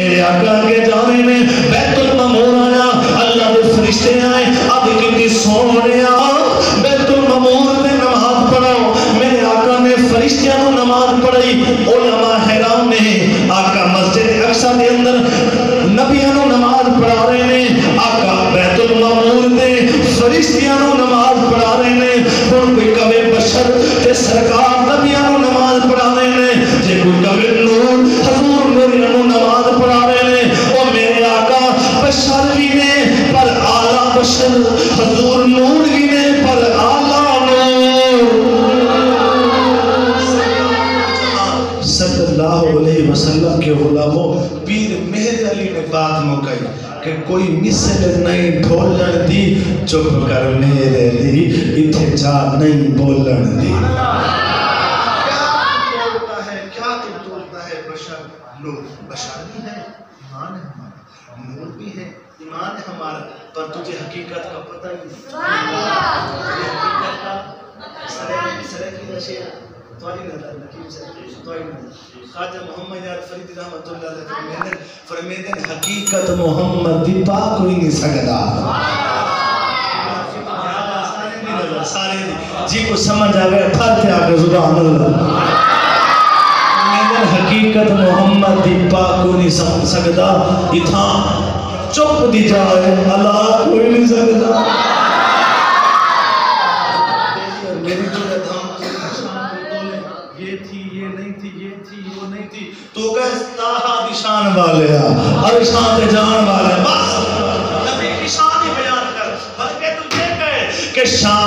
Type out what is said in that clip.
میرے آقا کے جانے میں بیت المعمور آیا، اللہ کے فرشتے آئے، اب کتنی سونے بیت المعمور میں نماز پڑھاؤ، میرے آقا نے فرشتیاں نو نماز پڑھائی، علماء حیران نے، آقا مسجد اقصی دے اندر نبیاں نو نماز پڑھا رہے ہیں، آقا بیت المعمور دے فرشتیاں نو نماز پڑھا رہے ہیں، ہن کوئی کہے بشر تے سرکار نبیاں نو نماز پڑھا رہے ہیں، جے کوئی کہے نور حضور نوریاں نو نماز پڑھا رہے ہیں، او میرے آقا بشر بھی نے پر اعلیٰ بشر، حضور نور بھی نے پر اعلیٰ نور۔ صلی اللہ علیہ وسلم کے غلاموں، پیر مہر علی نے بات مکئی کہ کوئی مثل نہیں ڈھولن دی، چپ کر میرے دی، اتھے جا نہیں بولن دی۔ کیا تو بولتا ہے بشر؟ نور بشر بھی ہے، ایمان ہے ہمارا، نور بھی ہے، ایمان ہے ہمارا، پر تجھے حقیقت کا پتہ ہی نہیں۔ حقیقت کا سرے کی نشیہ تواری نظر نکیم سے تواری نظر خواجہ محمد یار فرید رحمت اللہ علیہ فرمیدن حقیقت محمد دی پا کوئی نہیں سکتا۔ سارے جی کو سمجھ آگئے پھر تھے آگے زبان اللہ، فرمیدن حقیقت محمد دی پا کوئی نہیں سمجھ سکتا، اتھا چپ دی جائے اللہ کوئی نہیں سکتا۔ میری جو دھام یہ تھی یہ نہیں تھی، یہ تھی وہ نہیں تھی، تو کہتا دی شان والے اور شان دے جان والے، بس نبی کی شان ہی بیان کر، بلکہ تو یہ کہے کہ شان